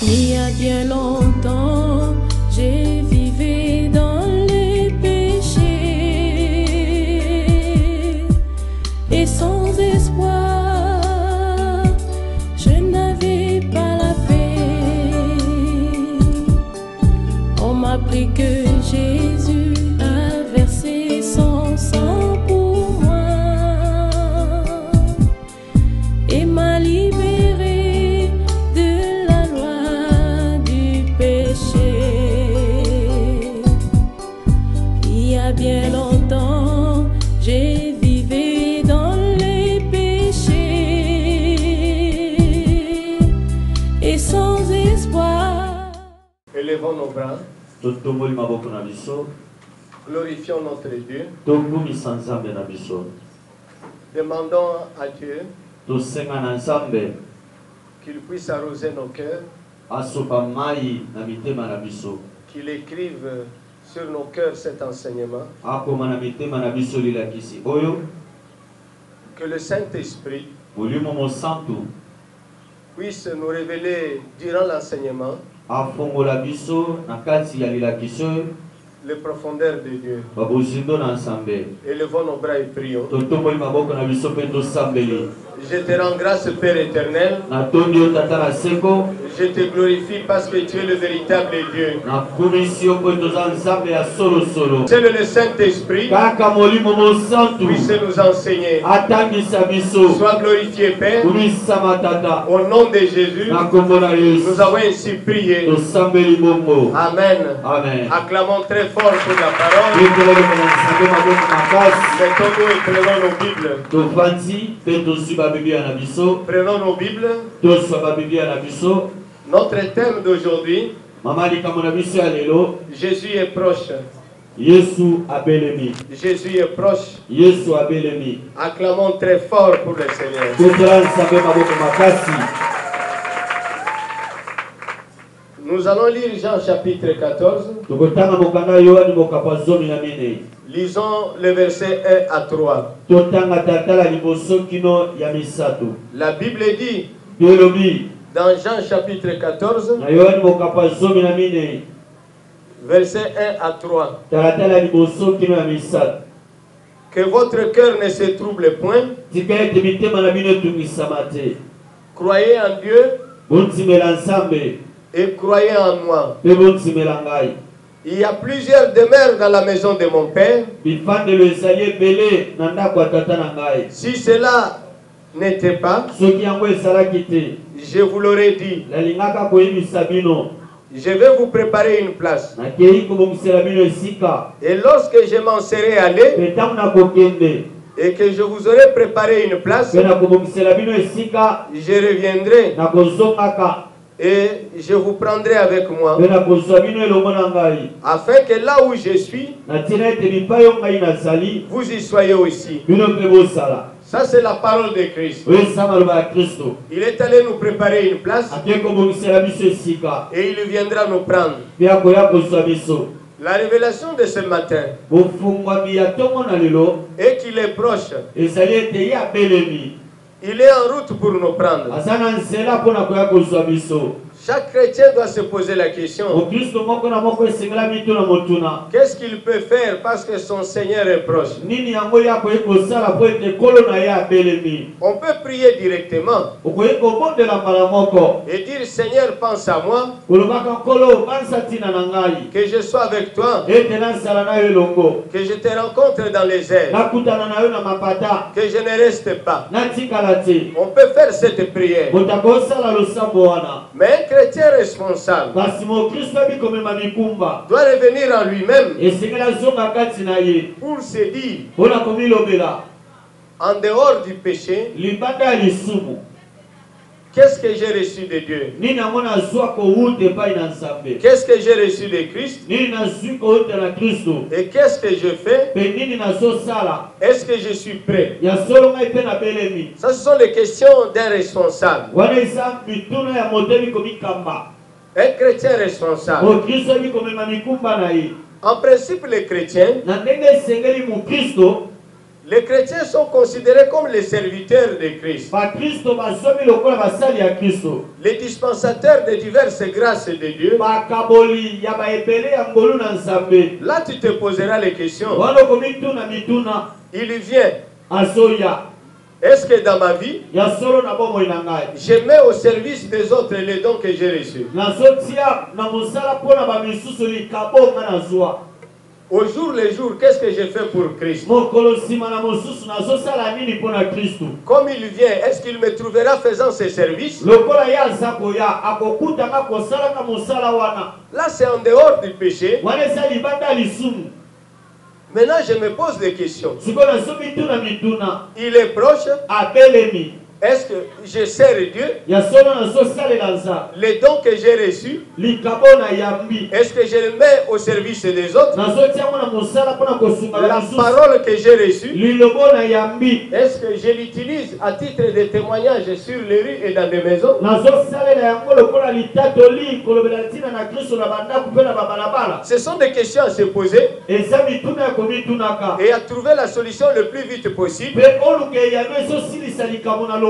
Il y a bien longtemps, j'ai vécu dans les péchés et sans espoir, je n'avais pas la paix. On m'a appris que Jésus a versé son sang pour moi et m'a libéré. Bien longtemps, j'ai vécu dans les péchés et sans espoir. Élevons nos bras. Glorifions notre Dieu. Demandons à Dieu qu'il puisse arroser nos cœurs, qu'il écrive sur nos cœurs cet enseignement, que le Saint-Esprit puisse nous révéler durant l'enseignement les profondeurs de Dieu. Élevons nos bras et prions. Je te rends grâce, Père éternel. Je te glorifie parce que tu es le véritable Dieu. C'est le Saint-Esprit puisse nous enseigner. Sois glorifié, Père. Au nom de Jésus, nous avons ainsi prié. Amen. Amen. Acclamons très fort pour la parole. Mettons-nous et prenons nos Bibles. Prenons nos Bibles. Notre thème d'aujourd'hui, Jésus est proche. Jésus est proche. Acclamons très fort pour le Seigneur. Nous allons lire Jean chapitre 14. Lisons le verset 1 à 3. La Bible dit dans Jean chapitre 14, verset 1 à 3, que votre cœur ne se trouble point. Croyez en Dieu et croyez en moi. Il y a plusieurs demeures dans la maison de mon Père. Si cela n'était pas, je vous l'aurais dit. Je vais vous préparer une place. Et lorsque je m'en serai allé et que je vous aurai préparé une place, je reviendrai et je vous prendrai avec moi, afin que là où je suis, vous y soyez aussi. Ça, c'est la parole de Christ. Il est allé nous préparer une place et il viendra nous prendre. La révélation de ce matin est qu'il est proche. Il est en route pour nous prendre. Chaque chrétien doit se poser la question: qu'est-ce qu'il peut faire parce que son Seigneur est proche? On peut prier directement et dire: Seigneur, pense à moi, que je sois avec toi, que je te rencontre dans les airs, que je ne reste pas. On peut faire cette prière. Mais un chrétien responsable doit revenir en lui-même pour se dire, en dehors du péché, Qu'est-ce que j'ai reçu de Dieu? Qu'est-ce que j'ai reçu de Christ? Et qu'est-ce que je fais? Est-ce que je suis prêt? Ça, ce sont les questions d'un responsable. Un chrétien responsable. En principe, les chrétiens sont considérés comme les serviteurs de Christ, les dispensateurs de diverses grâces de Dieu. Là, tu te poseras les questions. Il vient. Est-ce que dans ma vie, je mets au service des autres les dons que j'ai reçus? Au jour le jour, qu'est-ce que je fais pour Christ? Comme il vient, est-ce qu'il me trouvera faisant ses services? Là, c'est en dehors du péché. Maintenant, je me pose des questions. Il est proche. Est-ce que je sers Dieu? Les dons que j'ai reçus, est-ce que je les mets au service des autres? La parole que j'ai reçue, est-ce que je l'utilise à titre de témoignage sur les rues et dans des maisons? Ce sont des questions à se poser et à trouver la solution le plus vite possible,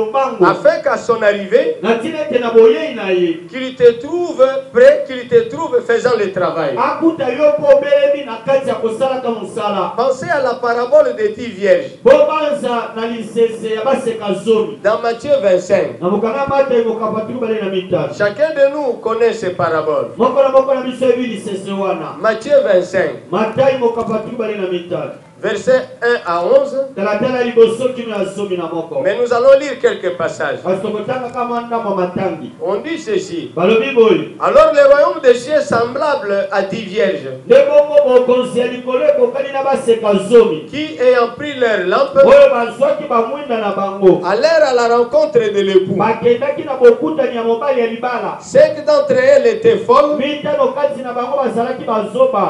afin qu'à son arrivée, qu'il te trouve prêt, qu'il te trouve faisant le travail. Pensez à la parabole des 10 vierges. Dans Matthieu 25. Chacun de nous connaît ces paraboles. Matthieu 25. Versets 1 à 11. Mais nous allons lire quelques passages. On dit ceci. Alors le royaume des cieux semblable à 10 vierges qui, ayant pris leur lampe, allèrent à la rencontre de l'époux. 5 d'entre elles étaient folles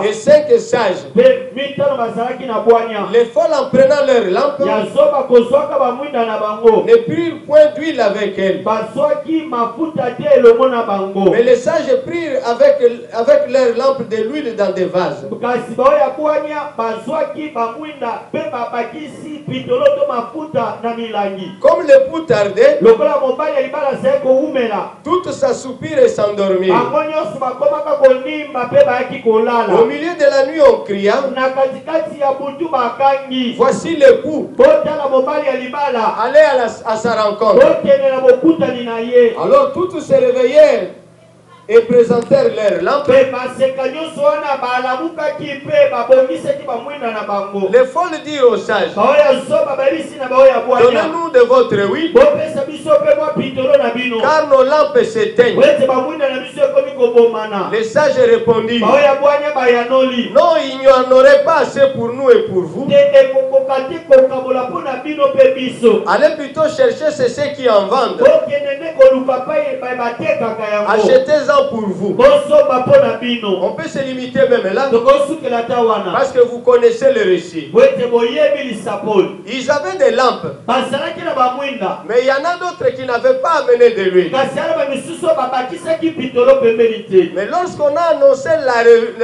et 5 sages. Les folles, en prenant leur lampe, ne prirent point d'huile avec elles. Mais les sages prirent avec leur lampe de l'huile dans des vases. Comme l'époux tardait, toutes s'assoupirent et s'endormirent. Au milieu de la nuit, on cria: voici l'époux, allez à sa rencontre. Alors toutes se réveillèrent et présentèrent leur lampe. Les folles dirent aux sages: donnez-nous de votre huile, car nos lampes s'éteignent. Les sages répondirent: non, il n'y en aurait pas assez pour nous et pour vous. Allez plutôt chercher ceux qui en vendent. Achetez-en pour vous. On peut se limiter même là, parce que vous connaissez le récit. Ils avaient des lampes, mais il y en a d'autres qui n'avaient pas amené de l'huile. Mais lorsqu'on a annoncé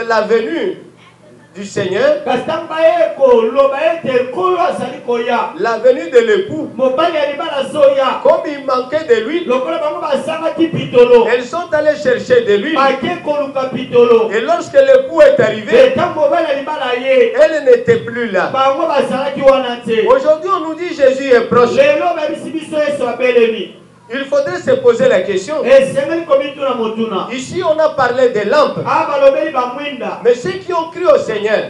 la venue du Seigneur, la venue de l'époux, comme il manquait de l'huile, elles sont allées chercher de l'huile. Et lorsque l'époux est arrivé, elle n'était plus là. Aujourd'hui, on nous dit Jésus est proche. Il faudrait se poser la question. Ici, on a parlé des lampes. Mais ceux qui ont cru au Seigneur,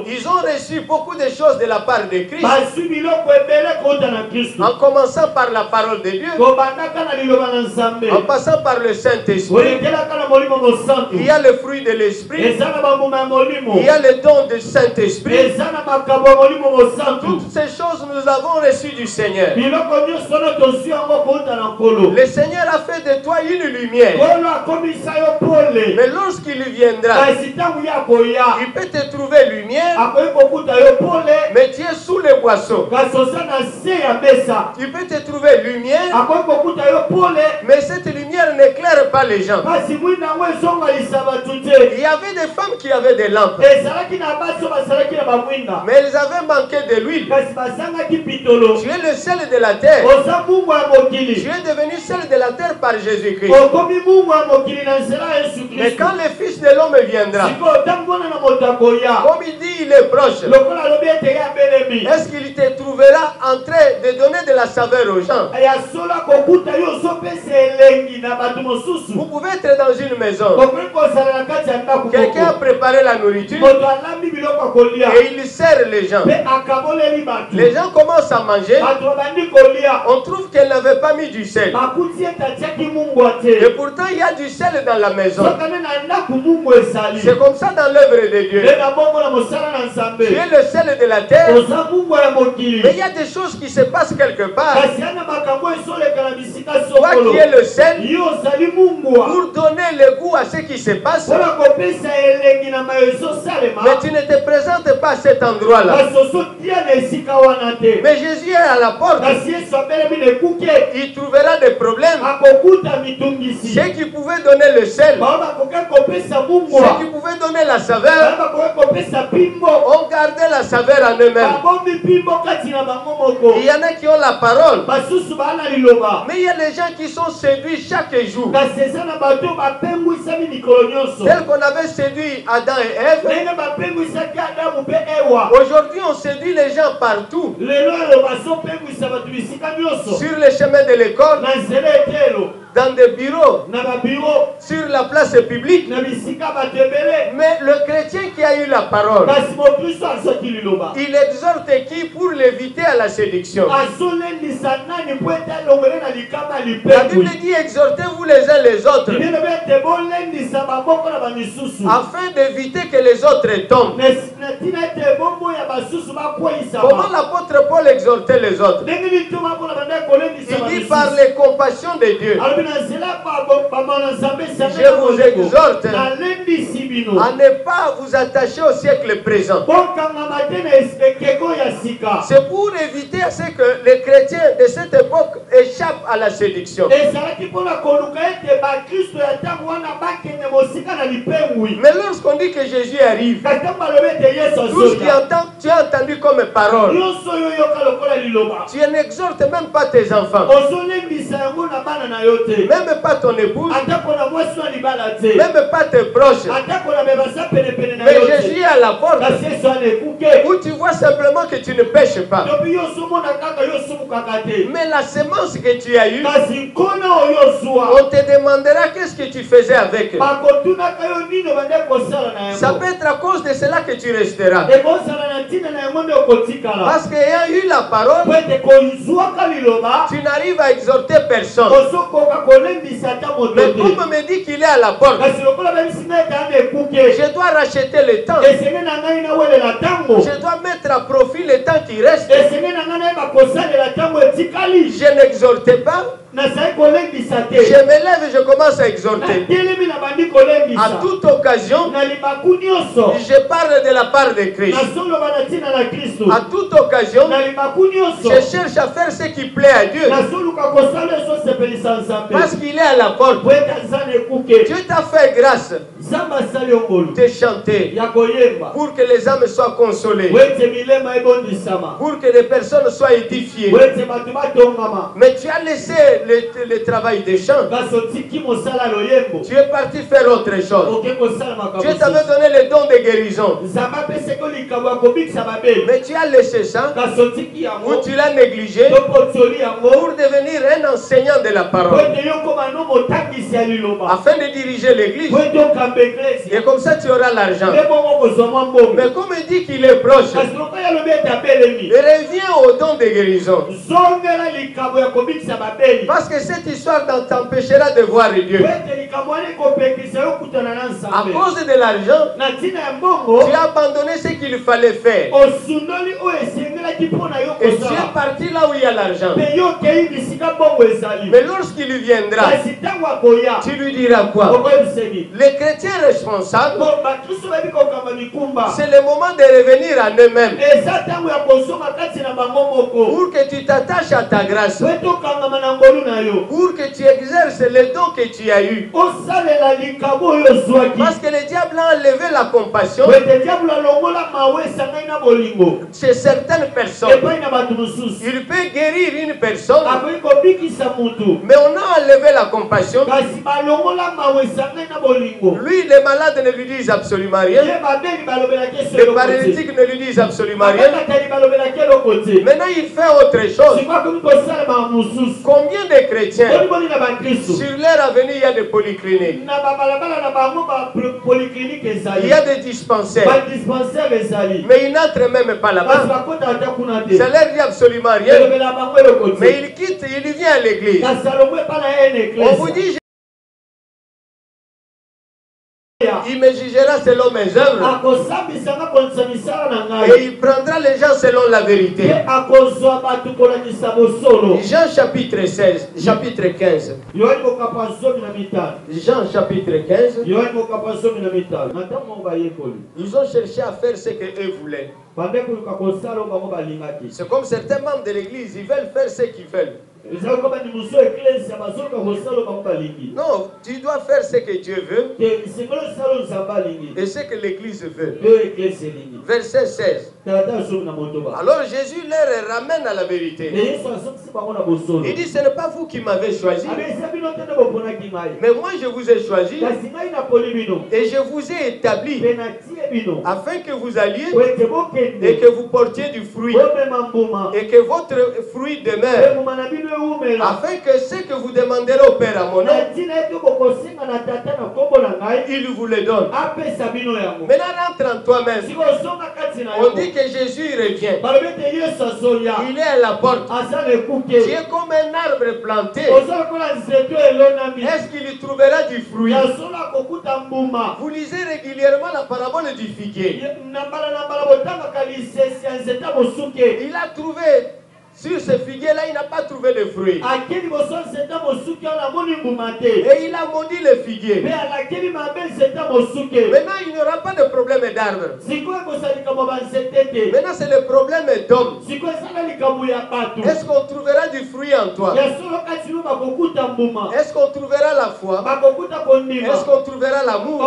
ils ont reçu beaucoup de choses de la part de Christ. En commençant par la parole de Dieu, en passant par le Saint-Esprit, il y a le fruit de l'Esprit, il y a le don du Saint-Esprit. Toutes ces choses nous avons reçues du Seigneur. Le Seigneur a fait de toi une lumière. Mais lorsqu'il viendra, il peut te trouver lumière, mais tu es sous les boissons. Tu peux te trouver lumière, mais cette lumière n'éclaire pas les gens. Il y avait des femmes qui avaient des lampes, mais elles avaient manqué de l'huile. Tu es le sel de la terre. Tu es devenu sel de la terre par Jésus-Christ. Mais quand le Fils de l'homme viendra, comme il dit, il est proche. Est-ce qu'il te trouvera en train de donner de la saveur aux gens? Vous pouvez être dans une maison. Quelqu'un a préparé la nourriture et il sert les gens. Les gens commencent à manger. On trouve qu'elle n'avait pas mis du sel. Et pourtant il y a du sel dans la maison. C'est comme ça dans l'œuvre de Dieu. Tu es le sel de la terre. Mais il y a des choses qui se passent quelque part. Toi qui es le sel, pour donner le goût à ce qui se passe, mais tu ne te présentes pas à cet endroit-là. Mais Jésus est à la porte. Il trouvera des problèmes. Ceux qui pouvaient donner le sel, ceux qui pouvaient donner la saveur, ont gardé la saveur en eux-mêmes. Il y en a qui ont la parole, mais il y a des gens qui sont séduits chaque jour, tel qu'on avait séduit Adam et Ève. Aujourd'hui on séduit les gens partout, sur les chemins de l'école, dans des bureaux, sur la place publique. Mais le chrétien qui a eu la parole, il exhorte qui pour l'éviter à la séduction? La Bible dit exhortez-vous les uns les autres, afin d'éviter que les autres tombent. Comment l'apôtre Paul exhortait les autres? Il dit par les compassions de Dieu, je vous exhorte à ne pas vous attacher au siècle présent. C'est pour éviter à ce que les chrétiens de cette époque échappent à la séduction. Mais lorsqu'on dit que Jésus arrive, tout ce tu as entendu comme parole, tu n'exhortes même pas tes enfants, même pas ton épouse, même pas tes proches. Mais Jésus est à la porte, où tu vois simplement que tu ne pêches pas. Mais la semence que tu as eue, on te demandera qu'est-ce que tu faisais avec. Ça peut être à cause de cela que tu resteras. Parce qu'ayant eu la parole, tu n'arrives à exhorter personne. Mais comme me dit qu'il est à la porte, je dois racheter le temps. Je dois mettre à profit le temps qui reste. Je n'exhortais pas. Je me lève et je commence à exhorter. À toute occasion, je parle de la part de Christ. À toute occasion, je cherche à faire ce qui plaît à Dieu. Parce qu'il est à la porte. Dieu t'a fait grâce de chanter pour que les âmes soient consolées, pour que les personnes soient édifiées. Mais tu as laissé le travail des chants. Tu es parti faire autre chose. Dieu t'avait donné le don de guérison, mais tu as laissé ça, ou tu l'as négligé, pour devenir un enseignant de la parole, afin de diriger l'église. Et comme ça tu auras l'argent. Mais comme il dit qu'il est proche, il revient au don de guérison. Parce que cette histoire t'empêchera de voir Dieu. À cause de l'argent, tu as abandonné ce qu'il fallait faire. Et tu es parti là où il y a l'argent. Mais lorsqu'il viendra, tu lui diras quoi? Les chrétiens responsables, c'est le moment de revenir à eux-mêmes. Pour que tu t'attaches à ta grâce. Pour que tu exerces les dons que tu as eu. Parce que le diable a enlevé la compassion chez certaines personnes. Il peut guérir une personne, mais on a enlevé la compassion. Lui, les malades ne lui disent absolument rien. Les paralytiques ne lui disent absolument rien. Maintenant, il fait autre chose. Combien de chrétiens, sur leur avenue, il y a des polycliniques, il y a des dispensaires, mais ils n'entrent même pas là-bas. Ça leur dit absolument rien. Mais il quitte, il vient à l'église. On vous dit, il me jugera selon mes œuvres. Et il prendra les gens selon la vérité. Jean chapitre 16, chapitre 15. Jean chapitre 15. Ils ont cherché à faire ce qu'eux voulaient. C'est comme certains membres de l'église, ils veulent faire ce qu'ils veulent. Non, tu dois faire ce que Dieu veut et ce que l'église veut. Verset 16. Alors Jésus leur ramène à la vérité. Il dit, ce n'est pas vous qui m'avez choisi, mais moi je vous ai choisi et je vous ai établi afin que vous alliez et que vous portiez du fruit et que votre fruit demeure, afin que ce que vous demanderez au Père à mon nom, il vous le donne. Maintenant, rentre en toi-même. On dit que Jésus revient. Il est à la porte. Tu es comme un arbre planté. Est-ce qu'il y trouvera du fruit? Vous lisez régulièrement la parabole du figuier. Il a trouvé sur ce figuier-là, il n'a pas trouvé de fruits. Et il a maudit le figuier. Maintenant, il n'y aura pas de problème d'arbre. Maintenant, c'est le problème d'homme. Est-ce qu'on trouvera du fruit en toi? Est-ce qu'on trouvera la foi? Est-ce qu'on trouvera l'amour?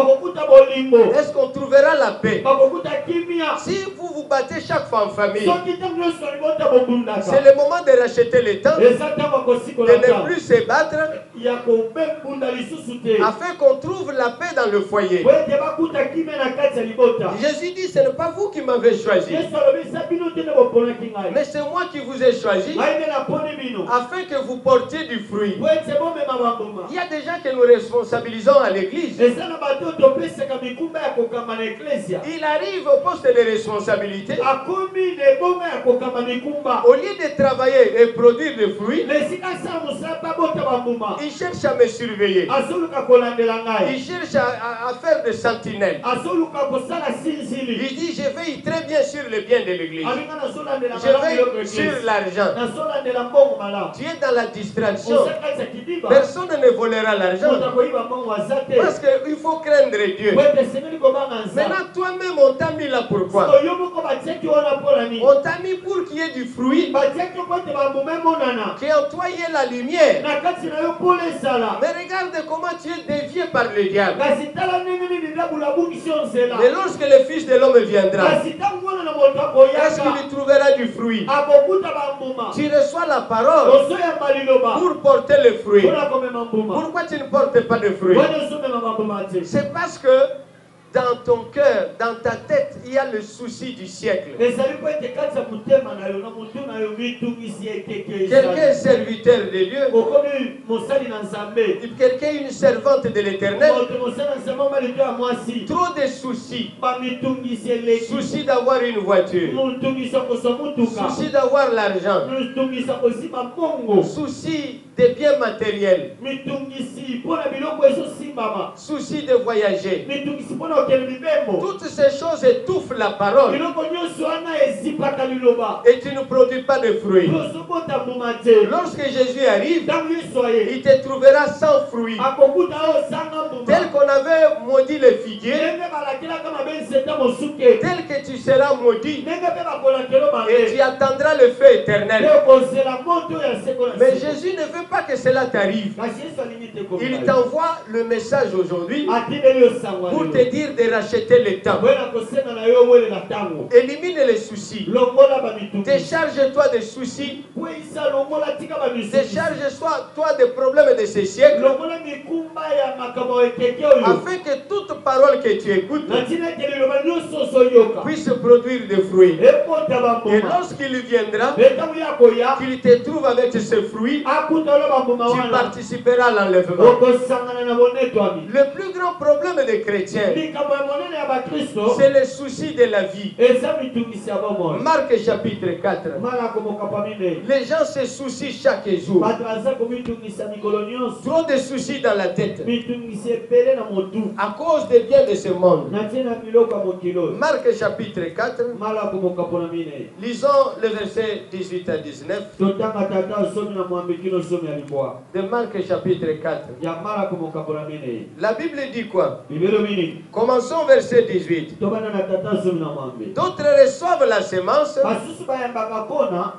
Est-ce qu'on trouvera la paix? Si vous vous battez chaque fois en famille, c'est le moment de racheter le temps, de ne plus se battre, afin qu'on trouve la paix dans le foyer. Jésus dit, ce n'est pas vous qui m'avez choisi, mais c'est moi qui vous ai choisi, afin que vous portiez du fruit. Il y a des gens que nous responsabilisons à l'église. Il arrive au poste de responsabilité. Au lieu de travailler et produire des fruits, il cherche à me surveiller. Il cherche à faire des sentinelles. Il dit, je veille très bien sur le bien de l'église. Je veille sur l'argent. Tu es dans la distraction. Personne ne volera l'argent. Parce qu'il faut craindre Dieu. Maintenant, toi-même, on t'a mis là pourquoi? On t'a mis pour qu'il y ait du fruit, qu'en toi il y ait la lumière. Mais regarde comment tu es dévié par le diable. Mais lorsque le Fils de l'homme viendra, est-ce qu'il trouvera du fruit? Tu reçois la parole pour porter le fruit. Pourquoi tu ne portes pas de fruit? C'est parce que dans ton cœur, dans ta tête, il y a le souci du siècle. Quelqu'un est serviteur de Dieu. Quelqu'un est une servante de l'Éternel. Trop de soucis. Souci d'avoir une voiture. Souci d'avoir l'argent. Souci des biens matériels. Souci de voyager. Toutes ces choses étouffent la parole. Et tu ne produis pas de fruits. Lorsque Jésus arrive, il te trouvera sans fruits. Tel qu'on avait maudit le figuier, tel que tu seras maudit, et tu attendras le feu éternel. Mais Jésus ne veut pas que cela t'arrive. Il t'envoie le message aujourd'hui pour te dire de racheter le temps. Élimine les soucis. Décharge-toi des soucis. Décharge-toi des problèmes de ce siècle. Afin que toute parole que tu écoutes puisse produire des fruits. Et lorsqu'il viendra, qu'il te trouve avec ce fruit, tu participeras à l'enlèvement. Le plus grand problème des chrétiens, c'est le souci de la vie. Marc chapitre 4. Les gens se soucient chaque jour. Trop de soucis dans la tête à cause des biens de ce monde. Marc chapitre 4. Lisons le verset 18 à 19. De Marc chapitre 4. La Bible dit quoi? Commençons verset 18. D'autres reçoivent la semence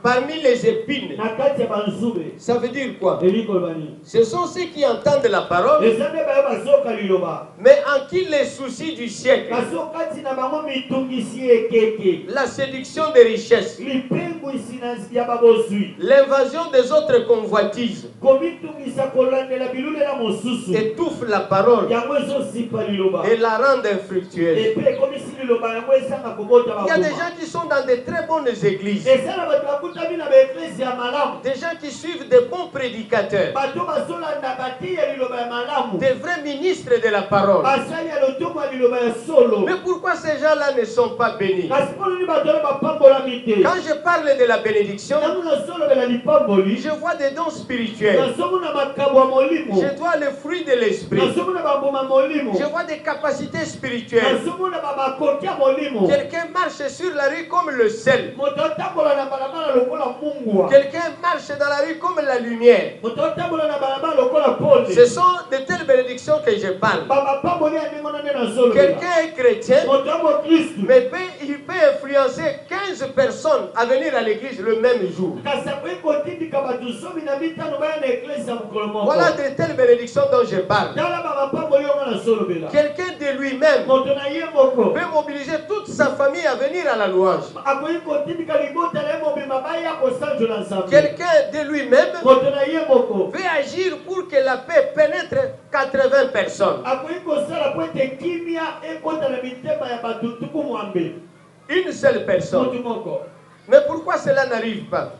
parmi les épines. Ça veut dire quoi? Ce sont ceux qui entendent la parole, mais en qui les soucis du siècle, la séduction des richesses, l'invasion des autres convoitises étouffe la parole et la rend infructueuse. Il y a des gens qui sont dans de très bonnes églises, des gens qui suivent de bons prédicateurs, des vrais ministres de la parole. Mais pourquoi ces gens-là ne sont pas bénis? Quand je parle de la bénédiction, je vois des dons spirituels, je vois le fruit de l'esprit, je vois des capacités spirituelles. Quelqu'un marche sur la rue comme le sel. Quelqu'un marche dans la rue comme la lumière. Ce sont de telles bénédictions que je parle. Quelqu'un est chrétien, mais il peut influencer 15 personnes à venir à l'église le même jour. Voilà de telles bénédictions dont je parle. Quelqu'un de lui-même peut mobiliser toute sa famille à venir à la louange. Quelqu'un de lui-même veut agir pour que la paix pénètre 80 personnes. Une seule personne. Mais pourquoi cela n'arrive pas?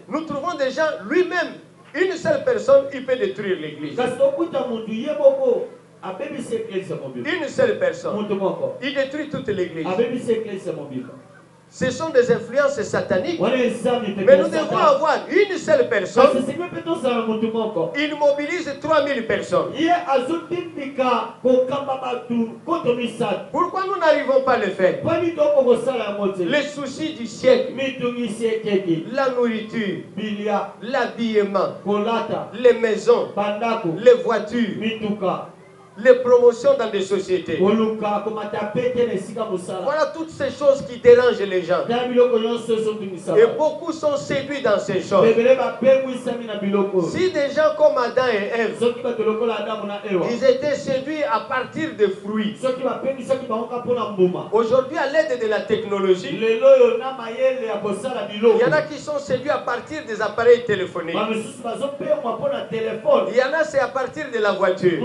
Nous trouvons des gens, lui-même, une seule personne, il peut détruire l'église. Une seule personne, il détruit toute l'église. Ce sont des influences sataniques. Mais nous devons avoir une seule personne. Il mobilise 3000 personnes. Pourquoi nous n'arrivons pas à le faire? Les soucis du siècle, la nourriture, l'habillement, les maisons, les voitures, les promotions dans des sociétés. Voilà toutes ces choses qui dérangent les gens. Et beaucoup sont séduits dans ces choses. Si des gens comme Adam et Ève, ils étaient séduits à partir de fruits. Aujourd'hui, à l'aide de la technologie, il y en a qui sont séduits à partir des appareils téléphoniques. Il y en a, c'est à partir de la voiture.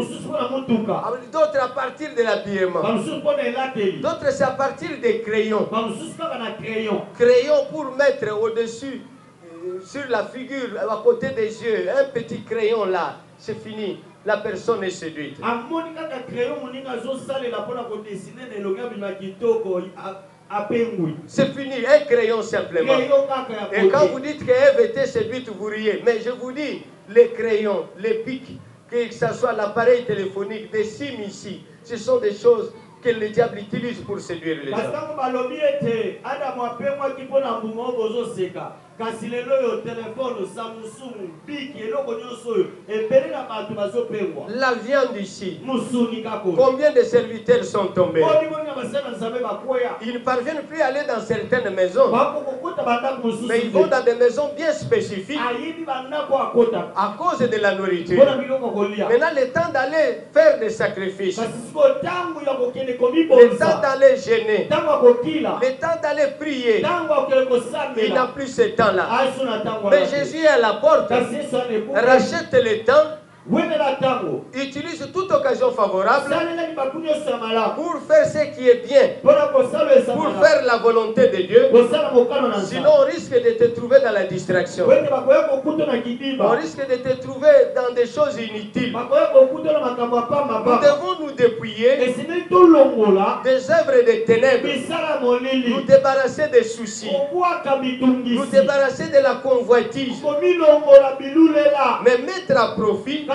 D'autres à partir de l'habillement. D'autres c'est à partir des crayons. Crayons pour mettre au-dessus, sur la figure, à côté des yeux. Un petit crayon là, c'est fini. La personne est séduite. C'est fini, un crayon simplement. Et quand vous dites qu'Ève était séduite, vous riez. Mais je vous dis, les crayons, les pics, que ce soit l'appareil téléphonique, des cimes ici, ce sont des choses que le diable utilise pour séduire les gens. La viande ici, combien de serviteurs sont tombés? Ils ne parviennent plus à aller dans certaines maisons, mais ils vont dans des maisons bien spécifiques à cause de la nourriture. Maintenant, le temps d'aller faire des sacrifices, le temps d'aller gêner, le temps d'aller prier, il n'a plus ce temps-là. Mais Jésus est à la porte, rachète le temps, utilise toute occasion favorable pour faire ce qui est bien, pour faire la volonté de Dieu. Sinon on risque de te trouver dans la distraction, on risque de te trouver dans des choses inutiles. Nous devons nous dépouiller des œuvres des ténèbres, nous débarrasser des soucis, nous débarrasser de la convoitise, mais mettre à profit